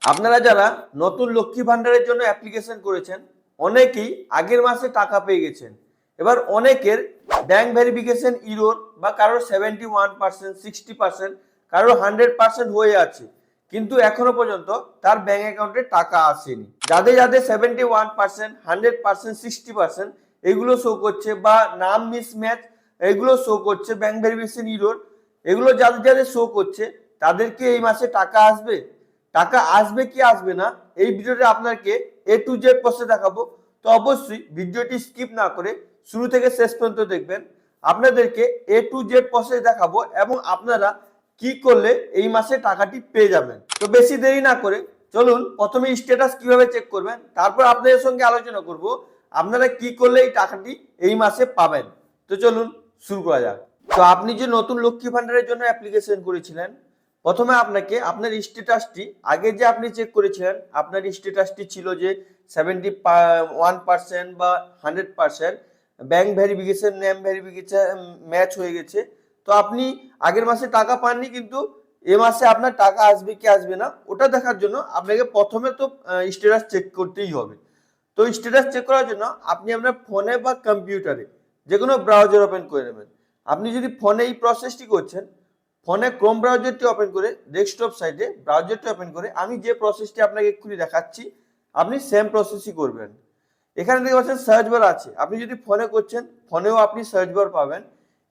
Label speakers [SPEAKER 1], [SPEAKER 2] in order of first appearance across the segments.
[SPEAKER 1] আপনারা যারা নতুন লক্ষ্মী ভান্ডারের জন্য অ্যাপ্লিকেশন করেছেন অনেকেই আগের মাসে টাকা পেয়ে গেছেন। এবার অনেকের ব্যাংক ভেরিফিকেশন ইরোর বা কারোর 71%, 60%, কারোর 100% হয়ে আছে, কিন্তু এখনো পর্যন্ত তার ব্যাংক অ্যাকাউন্টে টাকা আসেনি। যাদের যাদের 71%, 100%, 60% এগুলো শো করছে বা নাম মিসম্যাচ এগুলো শো করছে, ব্যাংক ভেরিফিকেশন ইরোর এগুলো যাদের যাদের শো করছে তাদেরকে এই মাসে টাকা আসবে? টাকা আসবে কি আসবে না এই ভিডিওতে আপনাকে A to Z প্রসেস দেখাবো। তো অবশ্যই ভিডিওটি স্কিপ না করে শুরু থেকে শেষ পর্যন্ত দেখবেন। আপনাদেরকে A to Z প্রসেস দেখাবো এবং আপনারা কি করলে এই মাসে টাকাটি পেয়ে যাবেন। তো বেশি দেরি না করে চলুন প্রথমে স্ট্যাটাস কিভাবে চেক করবেন, তারপর আপনাদের সঙ্গে আলোচনা করব আপনারা কি করলে এই টাকাটি এই মাসে পাবেন। তো চলুন শুরু করা যাক। তো আপনি যে নতুন লক্ষ্মী ভান্ডারের জন্য অ্যাপ্লিকেশন করেছিলেন, প্রথমে আপনাকে আপনার স্ট্যাটাসটি আগে যে আপনি চেক করেছিলেন আপনার স্ট্যাটাসটি ছিল যে 71% বা 100% bank verification name verification match হয়ে গেছে। তো আপনি আগের মাসে টাকা পাননি, কিন্তু এ মাসে আপনার টাকা আসবে কি আসবে না ওটা দেখার জন্য আপনাকে প্রথমে তো স্ট্যাটাস চেক করতেই হবে। তো স্ট্যাটাস চেক করার জন্য আপনি আপনার ফোনে বা কম্পিউটারে যে কোনো ব্রাউজার ওপেন করে নেবেন। আপনি যদি ফোনে এই প্রসেসটি করছেন, ফোনে ক্রোম ব্রাউজারটি ওপেন করে ডেস্কটপ সাইটে ব্রাউজারটি ওপেন করে আমি যে প্রসেসটি আপনাকে এক্ষুনি দেখাচ্ছি আপনি সেম প্রসেসই করবেন। এখানে দেখতে পাচ্ছেন সার্চ বার আছে, আপনি যদি ফোনে করছেন ফোনেও আপনি সার্চ বার পাবেন।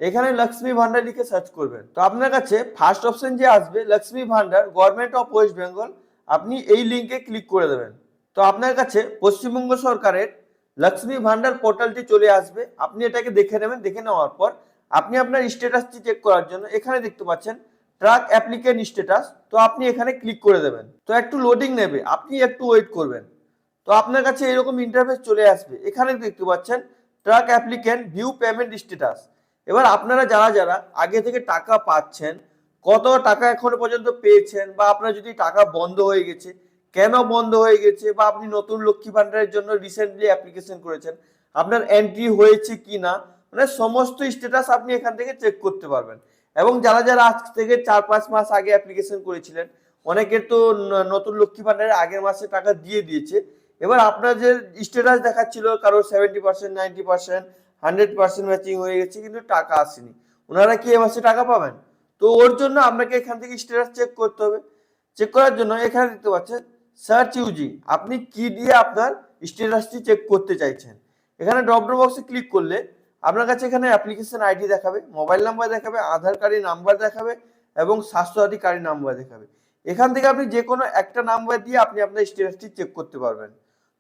[SPEAKER 1] এখানে লক্ষ্মী ভান্ডার লিখে সার্চ করবেন। তো আপনার কাছে ফার্স্ট অপশন যে আসবে Lakshmi Bhandar government of West Bengal, আপনি এই লিঙ্কে ক্লিক করে দেবেন। তো আপনার কাছে পশ্চিমবঙ্গ সরকারের লক্ষ্মী ভান্ডার পোর্টালটি চলে আসবে, আপনি এটাকে দেখে নেবেন। দেখে নেওয়ার পর আপনি আপনার স্ট্যাটাসটি চেক করার জন্য এখানে দেখতে পাচ্ছেন ট্র্যাক অ্যাপ্লিকেন্ট স্ট্যাটাস, তো আপনি এখানে ক্লিক করে দেবেন। তো একটু লোডিং নেবে, আপনি একটু ওয়েট করবেন। তো আপনার কাছে এরকম ইন্টারফেস চলে আসবে। এখানে দেখতে পাচ্ছেন track applicant view payment status. এবার আপনারা যারা যারা আগে থেকে টাকা পাচ্ছেন, কত টাকা এখনো পর্যন্ত পেয়েছেন, বা আপনার যদি টাকা বন্ধ হয়ে গেছে কেন বন্ধ হয়ে গেছে, বা আপনি নতুন লক্ষ্মী ভান্ডারের জন্য রিসেন্টলি অ্যাপ্লিকেশন করেছেন আপনার এন্ট্রি হয়েছে কি না, মানে সমস্ত স্ট্যাটাস আপনি এখান থেকে চেক করতে পারবেন। এবং যারা যারা আজ থেকে 4-5 মাস আগে অ্যাপ্লিকেশন করেছিলেন, অনেকের তো নতুন লক্ষ্মী ভান্ডারের আগের মাসে টাকা দিয়ে দিয়েছে। এবার আপনার যে স্ট্যাটাস দেখাচ্ছিল কারোর 70%, 90%, 100% ম্যাচিং হয়ে গেছে কিন্তু টাকা আসেনি, ওনারা কি এ মাসে টাকা পাবেন? তো ওর জন্য আপনাকে এখান থেকে স্ট্যাটাস চেক করতে হবে। চেক করার জন্য এখানে দেখতে পাচ্ছেন সার্চ ইউজিং, আপনি কি দিয়ে আপনার স্ট্যাটাসটি চেক করতে চাইছেন। এখানে ড্রপ ডাউন বক্সে ক্লিক করলে আপনার কাছে এখানে অ্যাপ্লিকেশন আইডি দেখাবে, মোবাইল নাম্বার দেখাবে, আধার কার্ডের নাম্বার দেখাবে এবং স্বাস্থ্যসাথী কার্ডের নাম্বার দেখাবে। এখান থেকে আপনি যে কোনো একটা নাম্বার দিয়ে আপনি আপনার স্ট্যাটাসটি চেক করতে পারবেন।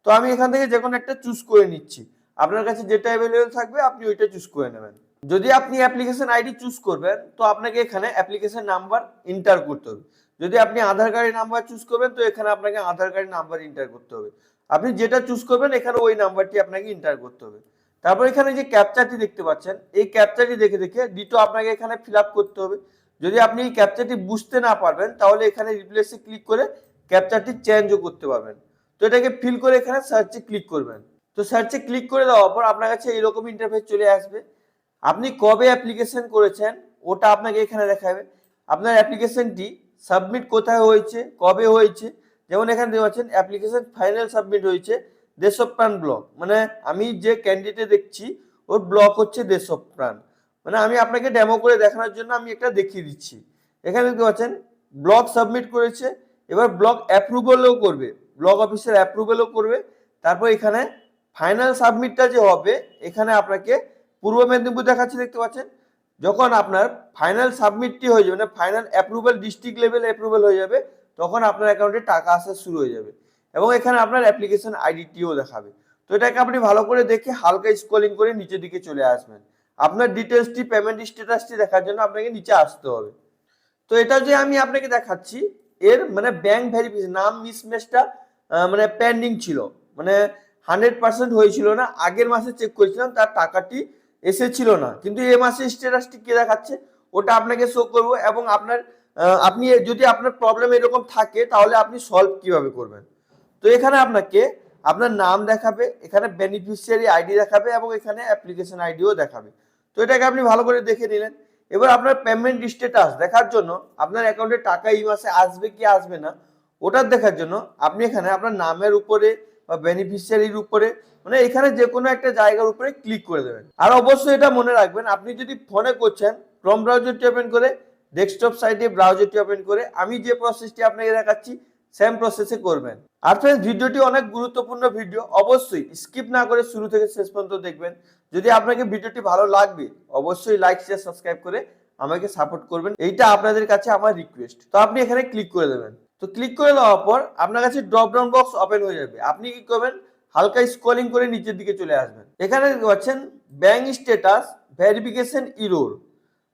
[SPEAKER 1] তো আমি এখান থেকে যে কোনো একটা চুজ করে নিচ্ছি, আপনার কাছে যেটা অ্যাভেলেবল থাকবে আপনি ওইটা চুজ করে নেবেন। যদি আপনি অ্যাপ্লিকেশন আইডি চুজ করবেন তো আপনাকে এখানে অ্যাপ্লিকেশন নাম্বার এন্টার করতে হবে। যদি আপনি আধার কার্ডের নাম্বার চুজ করবেন তো এখানে আপনাকে আধার কার্ডের নাম্বার এন্টার করতে হবে। আপনি যেটা চুজ করবেন এখানে ওই নাম্বারটি আপনাকে এন্টার করতে হবে। তারপর এখানে যে ক্যাপচাটি দেখতে পাচ্ছেন এই ক্যাপচাটি দেখে দেখে ডিটো আপনাকে এখানে ফিল আপ করতে হবে। যদি আপনি এই ক্যাপচাটি বুঝতে না পারবেন তাহলে এখানে রিপ্লেসে ক্লিক করে ক্যাপচাটি চেঞ্জও করতে পারবেন। তো এটাকে ফিল করে এখানে সার্চে ক্লিক করবেন। তো সার্চে ক্লিক করে দেওয়ার পর আপনার কাছে এরকম ইন্টারফেস চলে আসবে। আপনি কবে অ্যাপ্লিকেশন করেছেন ওটা আপনাকে এখানে দেখাবে। আপনার অ্যাপ্লিকেশনটি সাবমিট কোথায় হয়েছে, কবে হয়েছে, যেমন এখানে দেখতে পাচ্ছেন অ্যাপ্লিকেশন ফাইনাল সাবমিট হয়েছে দেশপ্রাণ ব্লক, মানে আমি যে ক্যান্ডিডেট দেখছি ওর ব্লক হচ্ছে দেশপ্রাণ, মানে আমি আপনাকে ডেমো করে দেখানোর জন্য আমি একটা দেখিয়ে দিচ্ছি। এখানে দেখতে পাচ্ছেন ব্লক সাবমিট করেছে, এবার ব্লক অ্যাপ্রুভালও করবে, ব্লক অফিসের অ্যাপ্রুভালও করবে। তারপর এখানে ফাইনাল সাবমিটটা যে হবে এখানে আপনাকে পূর্ব মেদিনীপুর দেখাচ্ছে দেখতে পাচ্ছেন। যখন আপনার ফাইনাল সাবমিটটি হয়ে যাবে, মানে final approval district level approval হয়ে যাবে, তখন আপনার অ্যাকাউন্টে টাকা আসা শুরু হয়ে যাবে এবং এখানে আপনার অ্যাপ্লিকেশন আইডিটিও দেখাবে। তো এটাকে আপনি ভালো করে দেখে হালকা স্ক্রলিং করে নিচের দিকে চলে আসবেন। আপনার ডিটেলসটি পেমেন্ট স্ট্যাটাসটি দেখার জন্য আপনাকে নিচে আসতে হবে। তো এটা যে আমি আপনাকে দেখাচ্ছি এর মানে ব্যাংক ভেরিফিকেশন নাম মিসম্যাচটা মানে পেন্ডিং ছিল, মানে 100% হয়েছিল না, আগের মাসে চেক করেছিলাম তার টাকাটি এসেছিল না, কিন্তু এই মাসে স্ট্যাটাসটি কি দেখাচ্ছে ওটা আপনাকে শো করব। এবং আপনার আপনি যদি আপনার প্রবলেম এরকম থাকে তাহলে আপনি সলভ কিভাবে করবেন। তো এখানে আপনাকে আপনার নাম দেখাবে, এখানে বেনিফিশিয়ারি আইডি দেখাবে এবং এখানে অ্যাপ্লিকেশন আইডিও দেখাবে। তো এটাকে আপনি ভালো করে দেখে নিলেন। এবার আপনার পেমেন্ট স্ট্যাটাস দেখার জন্য আপনার অ্যাকাউন্টে টাকা এই মাসে আসবে কি আসবে না ওটা দেখার জন্য আপনি এখানে আপনার নামের উপরে বা বেনিফিশিয়ারির উপরে মানে এখানে যে কোনো একটা জায়গার উপরে ক্লিক করে দেবেন। আর অবশ্যই এটা মনে রাখবেন, আপনি যদি ফোনে করছেন ক্রোম ব্রাউজারটি ওপেন করে ডেস্কটপ সাইটে ব্রাউজারটি ওপেন করে আমি যে প্রসেসটি আপনাকে দেখাচ্ছি সেম প্রসেসে করবেন। আর ফ্রেন্ডস, ভিডিওটি অনেক গুরুত্বপূর্ণ ভিডিও, অবশ্যই স্কিপ না করে শুরু থেকে শেষ পর্যন্ত দেখবেন। যদি আপনাকে ভিডিওটি ভালো লাগবে অবশ্যই লাইক শেয়ার সাবস্ক্রাইব করে আমাকে সাপোর্ট করবেন, এইটা আপনাদের কাছে আমার রিকোয়েস্ট। তো আপনি এখানে ক্লিক করে দেবেন। তো ক্লিক করে দেওয়ার পর আপনার কাছে ড্রপ ডাউন বক্স ওপেন হয়ে যাবে। আপনি কি করবেন, হালকা স্ক্রলিং করে নিচের দিকে চলে আসবেন। এখানে দেখতে পাচ্ছেন ব্যাংক স্ট্যাটাস ভেরিফিকেশন ইরোর,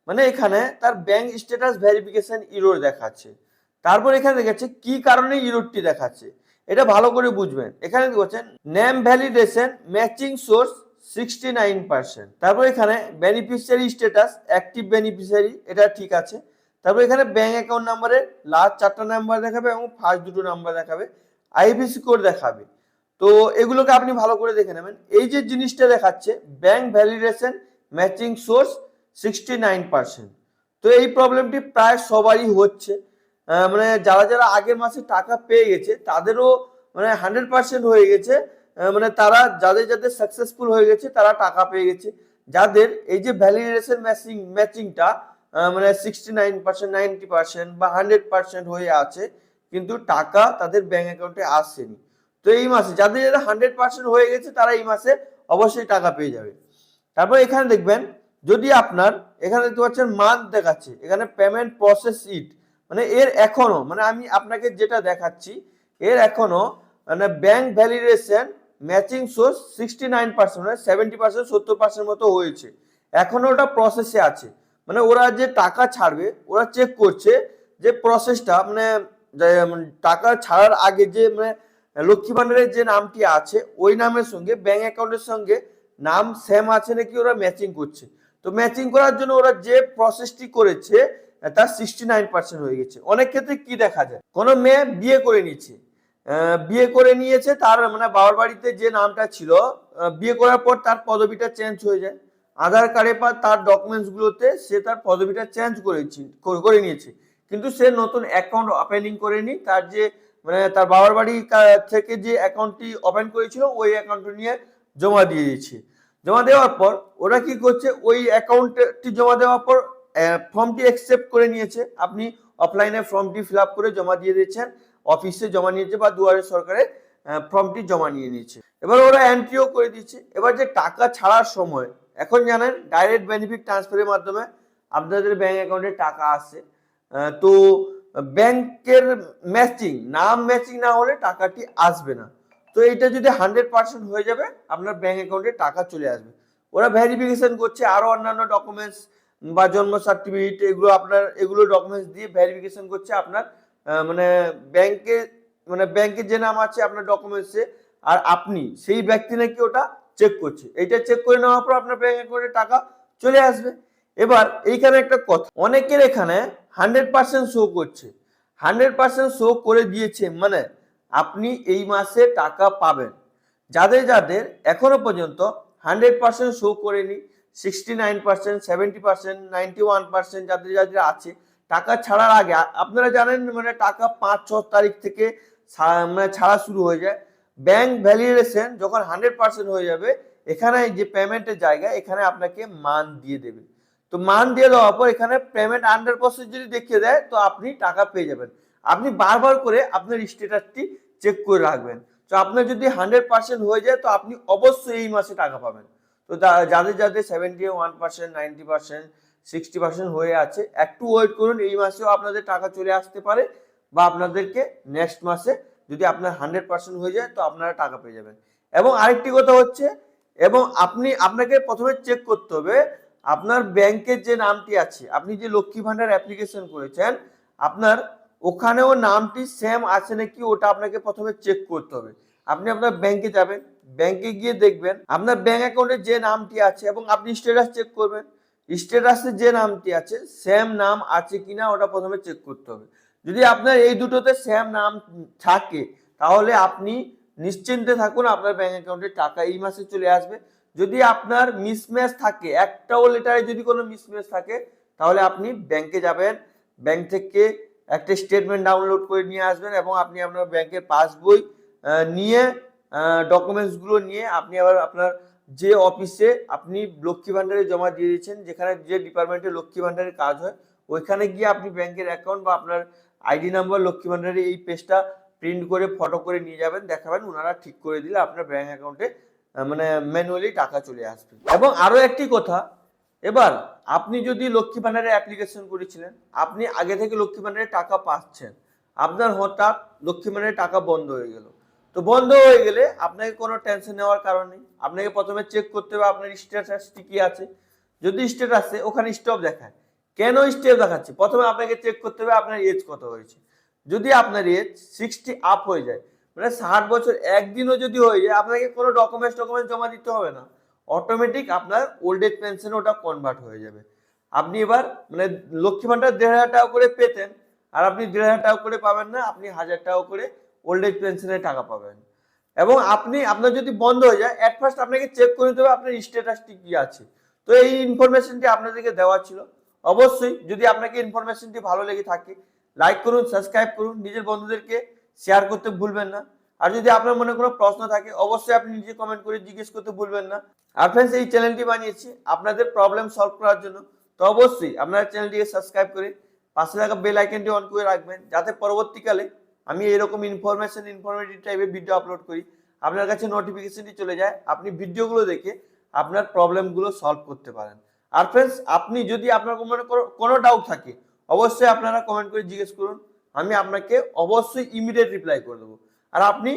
[SPEAKER 1] মানে এখানে তার ব্যাংক স্ট্যাটাস ভেরিফিকেশন ইরোর দেখাচ্ছে। তারপর এখানে দেখাচ্ছে কি কারণে ইরোরটি দেখাচ্ছে, এটা ভালো করে বুঝবেন। এখানে দেখছেন নেম ভ্যালিডেশন ম্যাচিং সোর্স 69%। তারপর এখানে বেনিফিশিয়ারি স্ট্যাটাস অ্যাক্টিভ বেনিফিশিয়ারি, এটা ঠিক আছে। তারপর এখানে ব্যাংক অ্যাকাউন্ট নাম্বারের লাস্ট 4টা নাম্বার দেখাবে এবং ফার্স্ট 2টো নাম্বার দেখাবে, আইএফএসসি কোড দেখাবে। তো এগুলোকে আপনি ভালো করে দেখে নেবেন। এই যে জিনিসটা দেখাচ্ছে ব্যাংক ভ্যালিডেশন ম্যাচিং সোর্স 69%, তো এই প্রবলেমটি প্রায় সবারই হচ্ছে। মানে যারা যারা আগের মাসে টাকা পেয়ে গেছে তাদেরও মানে 100% হয়ে গেছে। মানে তারা যাদের যাদের সাকসেসফুল হয়ে গেছে তারা টাকা পেয়ে গেছে। যাদের এই যে ভ্যালিডেশন ম্যাচিংটা মানে 69%, 90% বা 100% হয়ে আছে কিন্তু টাকা তাদের ব্যাংক অ্যাকাউন্টে আসছেনি, তো এই মাসে যাদের যাদের 100% হয়ে গেছে তারা এই মাসে অবশ্যই টাকা পেয়ে যাবে। তারপর এখানে দেখবেন যদি আপনার এখানে দেখতে পাচ্ছেন মান্থ দেখাচ্ছে, এখানে পেমেন্ট প্রসেস ইট, মানে এর এখনো মানে আমি আপনাকে যেটা দেখাচ্ছি এর এখনো মানে ব্যাংক ভ্যালিডেশন ম্যাচিং সোর্স 69% মানে 70% 70% মতো হয়েছে, এখনো ওটা প্রসেসে আছে। মানে ওরা যে টাকা ছাড়বে ওরা চেক করছে যে প্রসেসটা মানে টাকা ছাড়ার আগে যে মানে লক্ষ্মী ভান্ডারের যে নামটি আছে ওই নামের সঙ্গে ব্যাংক অ্যাকাউন্টের সঙ্গে নাম সেম আছে নাকি ওরা ম্যাচিং করছে। তো ম্যাচিং করার জন্য ওরা যে প্রসেসটি করেছে তার 69% হয়ে গেছে। অনেক ক্ষেত্রে কি দেখা যায়, কোনো মেয়ে বিয়ে করে নিচ্ছে, বিয়ে করে নিয়েছে তার মানে বাবার বাড়িতে যে নামটা ছিল, বিয়ে করার পর তার পদবিটা চেঞ্জ হয়ে যায়, আধার কার্ডে বা তার ডকুমেন্টস গুলোতে সে তার পদবিটা চেঞ্জ করে নিয়েছে, কিন্তু সে নতুন অ্যাকাউন্ট ওপেনিং করেনি, তার যে মানে তার বাবার বাড়ি থেকে যে অ্যাকাউন্টটি ওপেন করেছিল ওই অ্যাকাউন্টটি নিয়ে জমা দিয়ে দিয়েছে। জমা দেওয়ার পর ওরা কি করছে, ওই অ্যাকাউন্টটি জমা দেওয়ার পর ফর্মটি অ্যাকসেপ্ট করে নিয়েছে, আপনি অফলাইনে ফর্মটি ফিল আপ করে জমা দিয়ে দিচ্ছেন, অফিসে জমা নিয়েছে বা দুয়ারে সরকারে ফর্মটি জমা নিয়ে নিয়েছে। এবার ওরা এন্ট্রিও করে দিচ্ছে। এবার যে টাকা ছাড়ার সময় এখন জানেন ডাইরেক্ট বেনিফিট ট্রান্সফারের মাধ্যমে আপনাদের ব্যাংক অ্যাকাউন্টে টাকা আসছে, তো ব্যাংকের নাম ম্যাচিং না হলে টাকাটি আসবে না। তো এটা যদি 100% হয়ে যাবে আপনার ব্যাংক অ্যাকাউন্টে টাকা চলে আসবে। ওরা ভেরিফিকেশন করছে আরো অন্যান্য ডকুমেন্টস বা জন্ম সার্টিফিকেট এগুলো আপনার এগুলো ডকুমেন্টস দিয়ে ভেরিফিকেশন করছে আপনার মানে ব্যাংকে যে নাম আছে আপনার ডকুমেন্টসে আর আপনি সেই ব্যক্তি নাকি ওটা চেক করছে। এইটা চেক করে নেওয়ার পর আপনার ব্যাংক অ্যাকাউন্টে টাকা চলে আসবে। এবার এইখানে একটা কথা, অনেকের এখানে 100% শো করছে, 100% শো করে দিয়েছে মানে আপনি এই মাসে টাকা পাবেন। যাদের যাদের এখনো পর্যন্ত 100% শো করেনি, 69%, 70%, 91% যাদের যাদের আছে টাকা ছাড়ার আগে, আপনারা জানেন মানে টাকা 5-6 তারিখ থেকে মানে ছাড়া শুরু হয়ে যায়। ব্যাংক ভ্যালিডেশন যখন 100% হয়ে যাবে এখানে যে পেমেন্টের জায়গা এখানে আপনাকে মান দিয়ে দেবে। তো মান দিয়ে দেওয়ার পর এখানে পেমেন্ট আন্ডার প্রসেস যদি দেখিয়ে দেয় তো আপনি টাকা পেয়ে যাবেন। আপনি বারবার করে আপনার স্ট্যাটাসটি চেক করে রাখবেন। তো আপনার যদি 100% হয়ে যায় তো আপনি অবশ্যই এই মাসে টাকা পাবেন। তো যাদের যাদের 71%, 90%, 60% হয়ে আছে একটু ওয়েট করুন, এই মাসেও আপনাদের টাকা চলে আসতে পারে বা আপনাদেরকে নেক্সট মাসে যদি আপনার 100% হয়ে যায় তো আপনারা টাকা পেয়ে যাবেন। এবং আরেকটি কথা হচ্ছে, এবং আপনাকে প্রথমে চেক করতে হবে আপনার ব্যাংকের যে নামটি আছে, আপনি যে লক্ষ্মী ভান্ডার অ্যাপ্লিকেশন করেছেন আপনার ওখানেও নামটি সেম আছে নাকি ওটা আপনাকে প্রথমে চেক করতে হবে। আপনি আপনার ব্যাংকে যাবেন, ব্যাংকে গিয়ে দেখবেন আপনার ব্যাংক অ্যাকাউন্টে যে নামটি আছে এবং আপনি স্ট্যাটাস চেক করবেন, স্ট্যাটাসে যে নামটি আছে সেম নাম আছে কিনা ওটা প্রথমে চেক করতে হবে। যদি আপনার এই দুটোতে সেম নাম থাকে তাহলে আপনি নিশ্চিন্তে থাকুন আপনার ব্যাংক অ্যাকাউন্টে টাকা এই মাসে চলে আসবে। যদি আপনার মিসম্যাচ থাকে, একটাও লেটারে যদি কোনো মিসম্যাচ থাকে তাহলে আপনি ব্যাংকে যাবেন, ব্যাংক থেকে একটা স্টেটমেন্ট ডাউনলোড করে নিয়ে আসবেন এবং আপনি আপনার ব্যাংকের পাসবই নিয়ে ডকুমেন্টসগুলো নিয়ে আপনি আবার আপনার যে অফিসে আপনি লক্ষ্মী ভান্ডারে জমা দিয়ে দিয়েছেন, যেখানে যে ডিপার্টমেন্টে লক্ষ্মী ভান্ডারের কাজ হয়, ওইখানে গিয়ে আপনি ব্যাংকের অ্যাকাউন্ট বা আপনার আইডি নাম্বার লক্ষ্মী ভান্ডারের এই পেজটা প্রিন্ট করে ফটো করে নিয়ে যাবেন, দেখাবেন, ওনারা ঠিক করে দিলে আপনার ব্যাংক অ্যাকাউন্টে মানে ম্যানুয়ালি টাকা চলে আসবে। এবং আরো একটি কথা, এবার আপনি যদি লক্ষ্মী ভান্ডারে অ্যাপ্লিকেশন করেছিলেন, আপনি আগে থেকে লক্ষ্মী ভান্ডারে টাকা পাচ্ছেন, আপনার হঠাৎ লক্ষ্মী ভান্ডারে টাকা বন্ধ হয়ে গেল, তো বন্ধ হয়ে গেলে আপনাকে কোনো টেনশন নেওয়ার কারণ নেই। আপনাকে প্রথমে চেক করতে হবে আপনার স্ট্যাটাসটি কি আছে। যদি স্ট্যাটাসে ওখানে স্টপ দেখায়, কেন স্টপ দেখাচ্ছে, প্রথমে আপনাকে চেক করতে হবে আপনার এজ কত হয়েছে। যদি আপনার এজ 60 আপ হয়ে যায়, মানে 60 বছর একদিনও যদি হয়ে যায়, আপনাকে কোনো ডকুমেন্টস জমা দিতে হবে না, অটোমেটিক আপনার ওল্ড এজ পেনশনে ওটা কনভার্ট হয়ে যাবে। আপনি এবার মানে লক্ষ্মী ভান্ডার 1,500 টাকা করে পেতেন, আর আপনি 1,500 টাকা করে পাবেন না, আপনি 1,000 টাকা করে ওল্ড এজ পেনশনের টাকা পাবেন। এবং আপনি আপনার যদি বন্ধ হয়ে যায়, এট ফার্স্ট আপনাকে চেক করে নিতে হবে আপনার স্ট্যাটাসটি কি আছে। তো এই ইনফরমেশনটি আপনাদেরকে দেওয়া ছিল। অবশ্যই যদি আপনাকে ইনফরমেশনটি ভালো লেগে থাকে, লাইক করুন, সাবস্ক্রাইব করুন, নিজের বন্ধুদেরকে শেয়ার করতে ভুলবেন না। আর যদি আপনার মনে কোনো প্রশ্ন থাকে, অবশ্যই আপনি নিজে কমেন্ট করে জিজ্ঞেস করতে ভুলবেন না। আর ফ্রেন্ডস, এই চ্যানেলটি বানিয়েছি আপনাদের প্রবলেম সলভ করার জন্য, তো অবশ্যই আপনারা চ্যানেলটিকে সাবস্ক্রাইব করে পাশে থাকা বেল আইকনটি অন করে রাখবেন, যাতে পরবর্তীকালে আমি এরকম ইনফরমেটিভ টাইপের ভিডিও আপলোড করি, আপনার কাছে নোটিফিকেশনটি চলে যায়, আপনি ভিডিওগুলো দেখে আপনার প্রবলেমগুলো সলভ করতে পারেন। আর ফ্রেন্ডস, আপনি যদি আপনার কোনো ডাউট থাকে, অবশ্যই আপনারা কমেন্ট করে জিজ্ঞেস করুন, আমি আপনাকে অবশ্যই ইমিডিয়েট রিপ্লাই করে দেবো। আর আপনি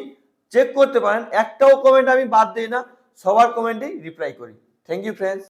[SPEAKER 1] চেক করতে পারেন, একটাও কমেন্ট আমি বাদ দিই না, সবার কমেন্টেই রিপ্লাই করি। Thank you friends.